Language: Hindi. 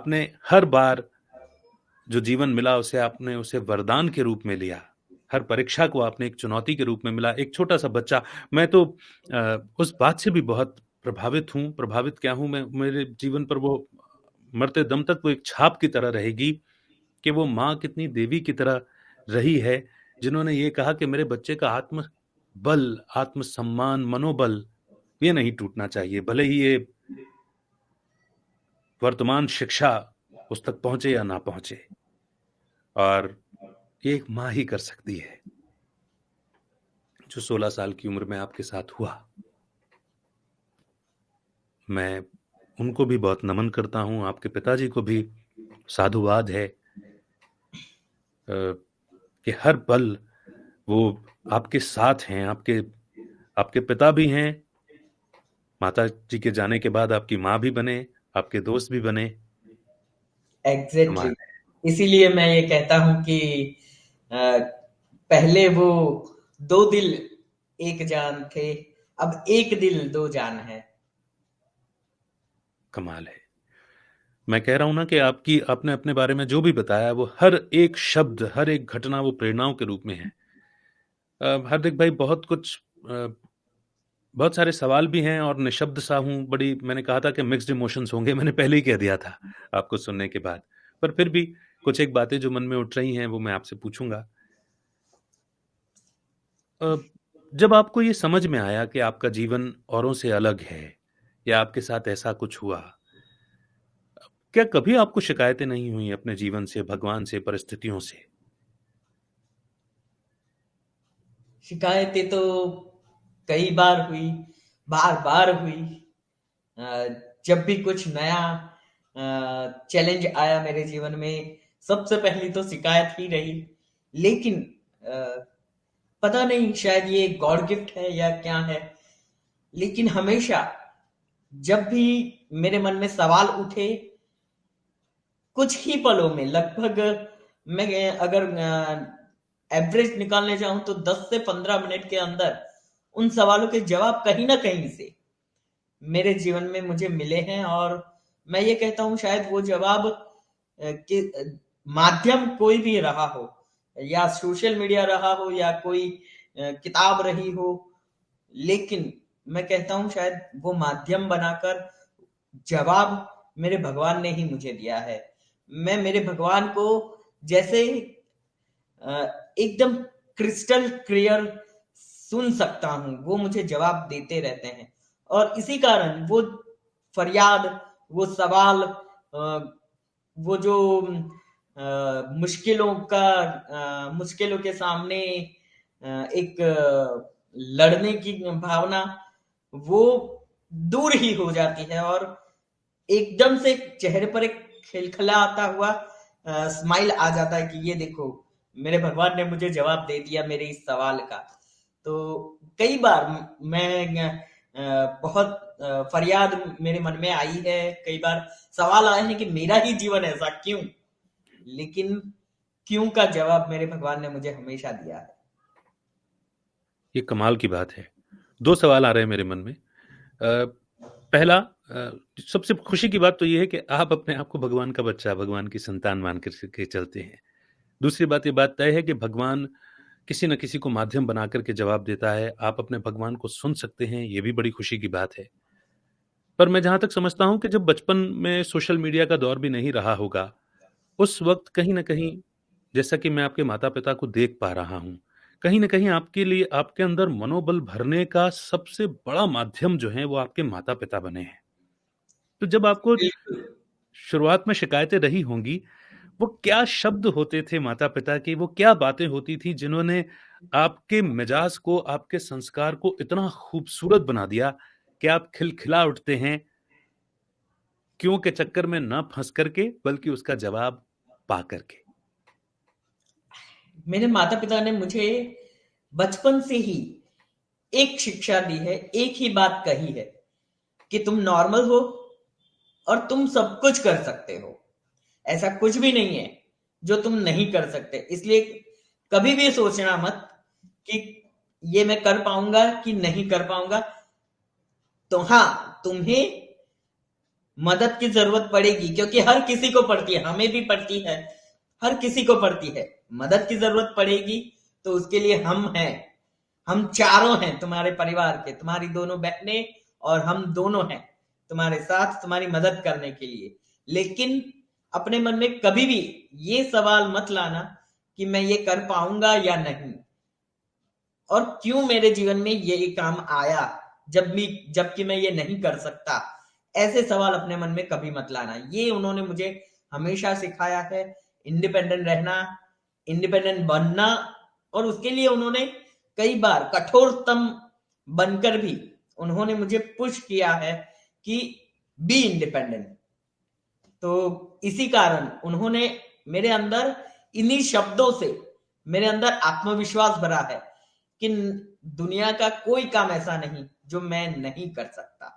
आपने हर बार जो जीवन मिला उसे आपने उसे वरदान के रूप में लिया। हर परीक्षा को आपने एक चुनौती के रूप में मिला। एक छोटा-सा बच्चा, मैं तो उस बात से भी बहुत प्रभावित हूँ। प्रभावित क्या हूँ मैं, मेरे जीवन पर वो मरते दम तक वो एक छाप की तरह रहेगी कि वो माँ कितनी देवी की तरह रही है, जिन्होंने ये कहा कि मेरे बच्चे का आत्मबल, आत्मसम्मान, मनोबल ये नहीं टूटना चाहिए। भले ही ये वर्तमान शिक्षा उस तक पहुँचे या ना पहुँचे। और ये एक माँ ही कर सकती है, जो 16 साल की उम्र में आपके साथ हुआ। मैं उनको भी बहुत नमन करता हूँ, आपके पिताजी को भी साधुवाद है कि हर पल वो आपके साथ हैं, आपके आपके पिता भी हैं, माताजी के जाने के बाद आपकी माँ भी बने, आपके दोस्त भी बने। कमाल एग्जैक्टली। है। इसीलिए मैं ये कहता हूँ कि पहले वो दो दिल एक जान थे, अब एक दिल दो जान है। कमाल है। मैं कह रहा हूँ ना कि आपने अपने बारे में जो भी बताया, वो हर एक शब्द, हर एक घटना वो प्रेरणाओं के रूप में है। हार्दिक भाई, बहुत सारे सवाल भी हैं और निःशब्द सा हूँ, मैंने कहा था कि मिक्स्ड इमोशंस होंगे, मैंने पहले ही कह दिया था आपको सुनने के बाद। पर फिर भी कुछ एक बातें जो मन में उठ रही हैं, वो मैं आपसे पूछूँगा। अ, जब आपको ये समझ में आया कि आपका जीवन औरों से अलग है या आपके साथ ऐसा कुछ हुआ, क्या कभी आपको शिकायतें नहीं हुई अपने जीवन से, भगवान से, परिस्थितियों से? शिकायतें तो कई बार हुई, बार-बार हुई। अ, जब भी कुछ नया चैलेंज आया मेरे जीवन में, सबसे पहली तो शिकायत ही रही। लेकिन अ, पता नहीं शायद ये गॉड गिफ्ट है या क्या है, लेकिन हमेशा जब भी मेरे मन में सवाल उठे, कुछ ही पलों में लगभग मैं अगर एवरेज निकालने जाऊं तो 10 से 15 मिनट के अंदर उन सवालों के जवाब कहीं ना कहीं से मेरे जीवन में मुझे मिले हैं। और मैं ये कहता हूँ शायद वो जवाब के माध्यम कोई भी रहा हो, या सोशल मीडिया रहा हो या कोई किताब रही हो, लेकिन मैं कहता हूँ शायद वो माध्यम बनाकर जवाब मेरे भगवान ने ही मुझे दिया है। मैं मेरे भगवान को जैसे एकदम क्रिस्टल क्लियर सुन सकता हूँ, वो मुझे जवाब देते रहते हैं। और इसी कारण वो फरियाद, वो सवाल, वो जो मुश्किलों के सामने एक लड़ने की भावना, वो दूर ही हो जाती है और एकदम से चेहरे पर एक खिलखिलाता हुआ स्माइल आ जाता है कि ये देखो, मेरे भगवान ने मुझे जवाब दे दिया मेरे इस सवाल का। तो कई बार मैं बहुत फरियाद मेरे मन में आई है, कई बार सवाल आए हैं कि मेरा ही जीवन ऐसा क्यों, लेकिन क्यों का जवाब मेरे भगवान ने मुझे हमेशा दिया है। ये कमाल की बात है। 2 सवाल आ रहे हैं मेरे मन में। पहला, सबसे खुशी की बात तो ये है कि आप अपने आप को भगवान का बच्चा, भगवान की संतान मान के चलते हैं। दूसरी बात, ये बात तय है कि भगवान किसी न किसी को माध्यम बना कर के जवाब देता है। आप अपने भगवान को सुन सकते हैं, ये भी बड़ी खुशी की बात है। पर मैं जहाँ तक समझता हूँ कि जब बचपन में सोशल मीडिया का दौर भी नहीं रहा होगा, उस वक़्त कहीं न कहीं, जैसा कि मैं आपके माता-पिता को देख पा रहा हूँ, कहीं न कहीं आपके लिए आपके अंदर मनोबल भरने का सबसे बड़ा माध्यम जो है, वो आपके माता-पिता बने हैं। तो जब आपको बिल्कुल। शुरुआत में शिकायतें रही होंगी, वो क्या शब्द होते थे माता-पिता की, वो क्या बातें होती थी जिन्होंने आपके मिजाज को, आपके संस्कार को इतना खूबसूरत बना दिया कि आप खिलखिला उठते हैं, क्यों के चक्कर में ना फँस कर के, बल्कि उसका जवाब पा कर के? मेरे माता पिता ने मुझे बचपन से ही एक शिक्षा दी है, एक ही बात कही है कि तुम नॉर्मल हो और तुम सब कुछ कर सकते हो। ऐसा कुछ भी नहीं है जो तुम नहीं कर सकते। इसलिए कभी भी सोचना मत कि ये मैं कर पाऊंगा कि नहीं कर पाऊंगा। तो हाँ, तुम्हें मदद की जरूरत पड़ेगी, क्योंकि हर किसी को पड़ती है, हमें भी पड़ती है, हर किसी को पड़ती है। मदद की जरूरत पड़ेगी तो उसके लिए हम हैं, हम चारों हैं तुम्हारे परिवार के, तुम्हारी दोनों बहनें और हम दोनों हैं तुम्हारे साथ, तुम्हारी मदद करने के लिए। लेकिन अपने मन में कभी भी ये सवाल मत लाना कि मैं ये कर पाऊंगा या नहीं, और क्यों मेरे जीवन में ये काम आया जबकि मैं ये नहीं कर सकता। ऐसे सवाल अपने मन में कभी मत लाना। ये उन्होंने मुझे हमेशा सिखाया है, इंडिपेंडेंट रहना, इंडिपेंडेंट बनना। और उसके लिए उन्होंने कई बार कठोरतम बनकर भी उन्होंने मुझे पुश किया है कि बी इंडिपेंडेंट। तो इसी कारण उन्होंने मेरे अंदर, इन्हीं शब्दों से मेरे अंदर आत्मविश्वास भरा है कि दुनिया का कोई काम ऐसा नहीं जो मैं नहीं कर सकता।